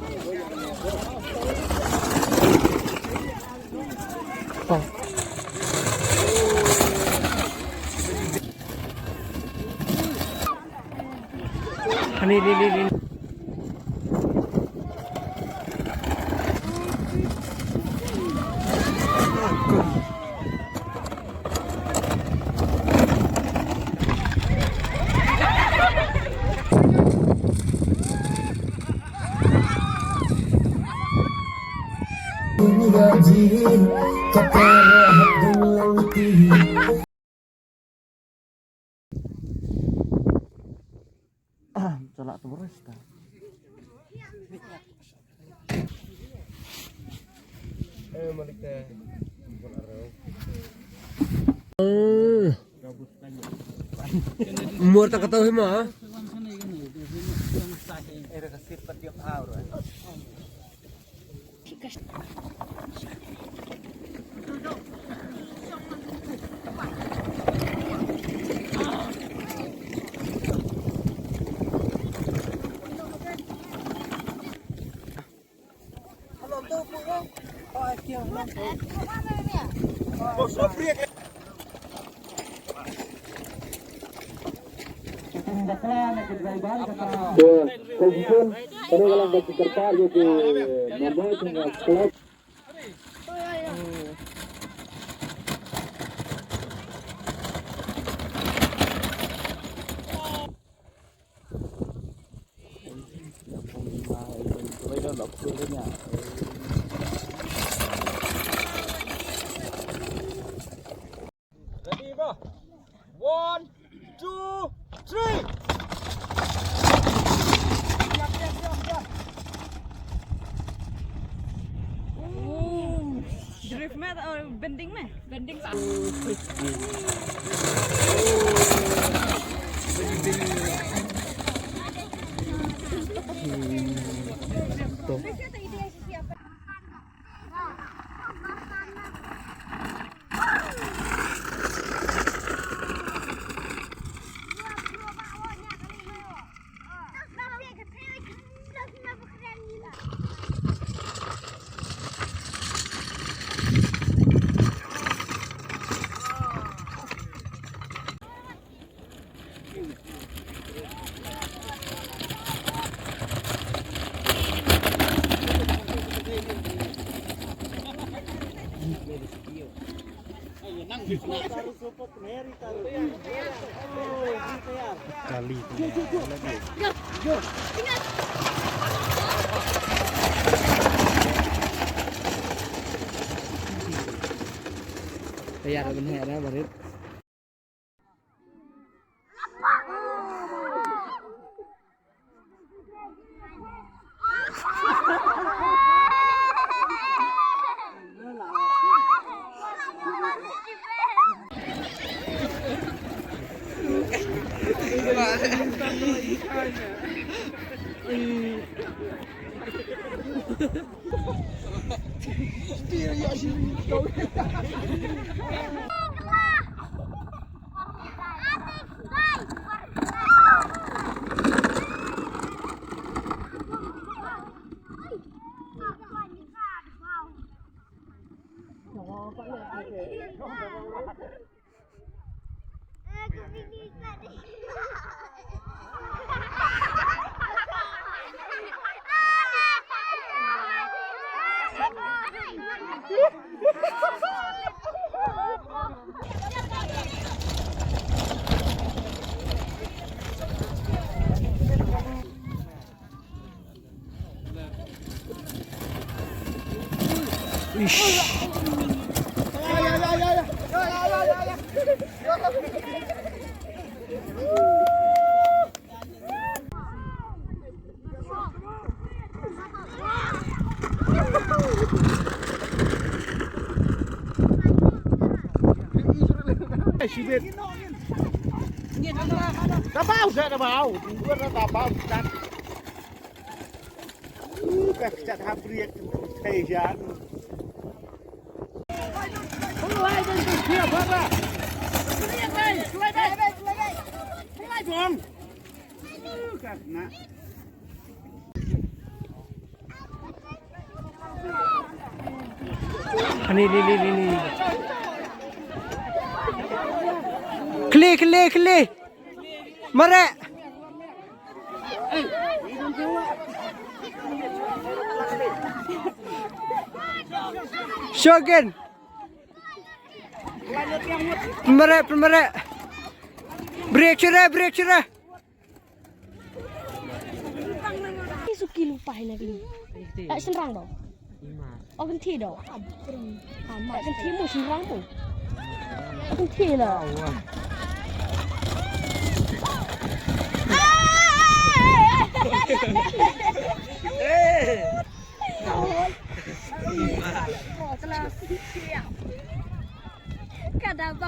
Ini. Colak terus ta. Umur tak ketahui mah. Kasih petiup haur. Ready, bro? 1, 2, 3. Drift med atau bending med? Bending pak. Kali. Kayak ada bener ya, Barit. Tabaw sa tabaw. Dua na tabaw. Kat habriek tejan. Mulai dan siap para. Mulai dong. Karena นี่คลีมาเร่Shogun Pemerek Break cerah Suki lupa lagi. Senrang dong. Oh genti dong. Genti mu senrang tu. Genti lah. Kadang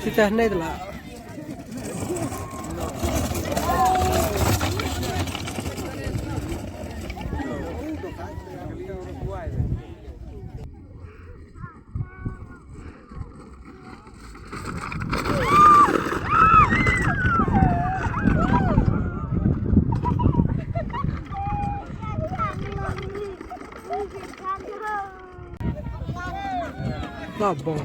Kita naik lah. Bom.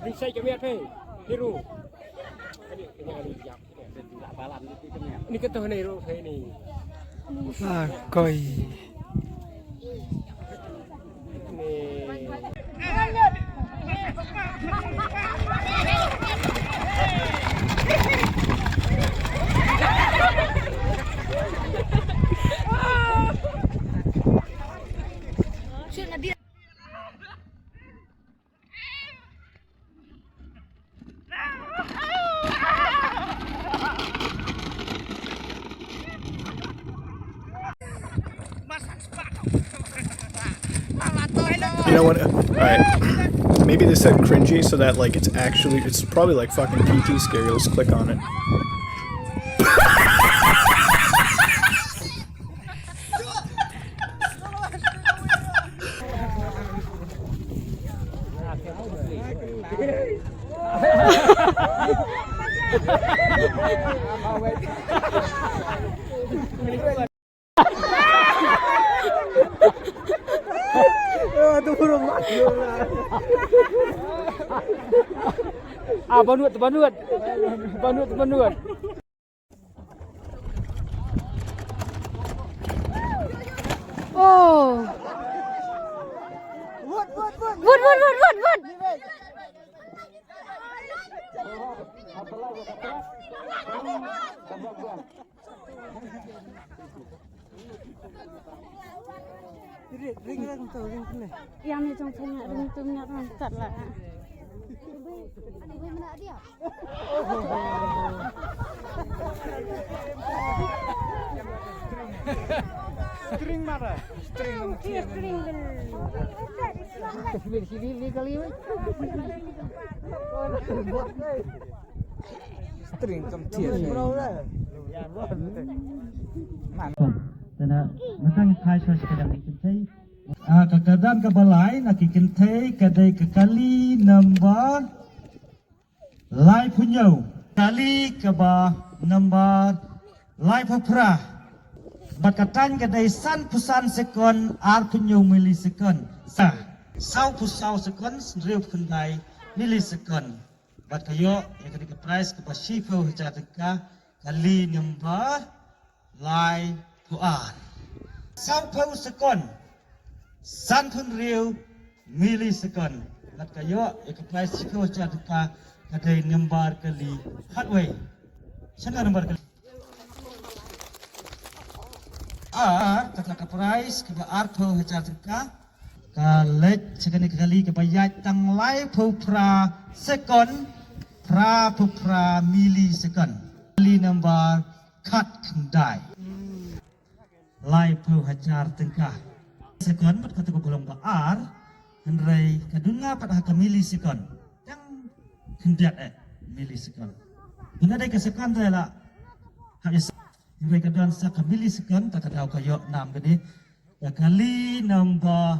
Bisa kami apa? Hero. Ini ketuhan hero saya ini. Koi. You know what? Alright. Maybe they said cringy so that like it's probably like fucking PT scary. Let's click on it. Aduh, burung. Banut. Oh. Wood. Yang ni trong phim này ring tung nhặt làm thật là. String mana? Sini kali ini. String kemtian. Tena matang khai so sekadang ikintai kakadan kabalai nakikintai kadai kekali number lai punyo kali kaba number lai papra bakatan kadai san pusan sekon ar punyo milisekon sau pusau sekon real fundai milisekon bat kayo ekadi ke price ke pasifo jataka kali number lai puan sau pau sekon san pun real milisekon bat kayo ekaprai siko jatuka kadai number kali hotway sana number kali kata price ke arto jatuka kalet sekali kali ke bayat tang lai pau pra sekon pra pupra milisekon kali number cut kendai lai pau hajar tengkah sekon mat kata ko golong baar henrai kadunga pada hak milisekon yang hendak milisekon guna dai ke sekon la hak henrai kadun sak milisekon tak ada kayo nam gede kali number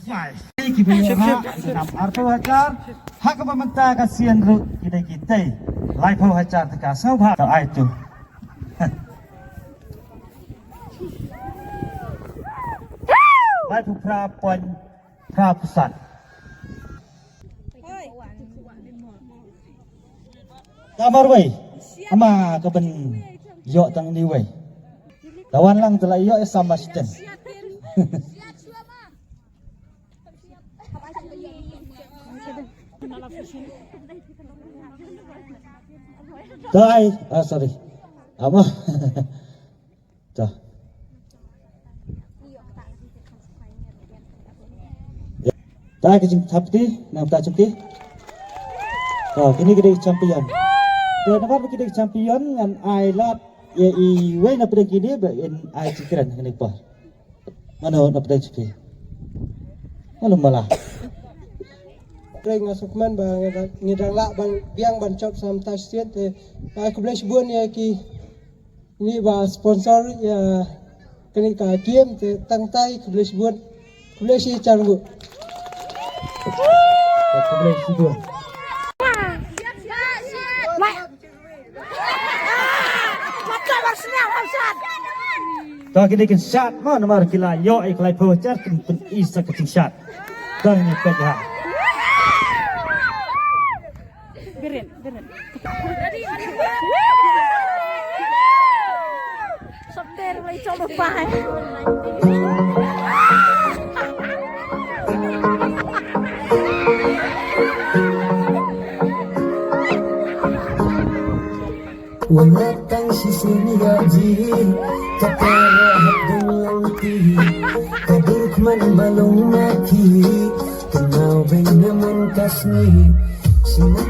5 kibiya nam arto hajar hak pementa kasian ru kita lai pau hajar tengkah sau ba ai tu lai pra pon pra pusat kamar wei ama ka ben yo tang ni wei lawan lang telah yo sama sten sorry ama dah ta ke chapti nam ta chapti kini kita champion dapat kita champion ngan ai lat ye I we na pada kini in ai cikran kini pa mana na pada chapti malu malah Reng asukman bang ngidang la bang biang ban chop sam ta stiet aku boleh sebut ya ki ini ba sponsor ya kini ka game tang tai aku boleh sebut boleh si canggu boleh sebut tak kini kan shot mana mar kila yo iklai pocher kan pen isa kecing shot dan ni pegah Gerin. Sabter lay coba pahay. Wala kang sisinigaji Kakara hadong langti Kadurk man balong naki Kenal ba'y naman kasni Sinan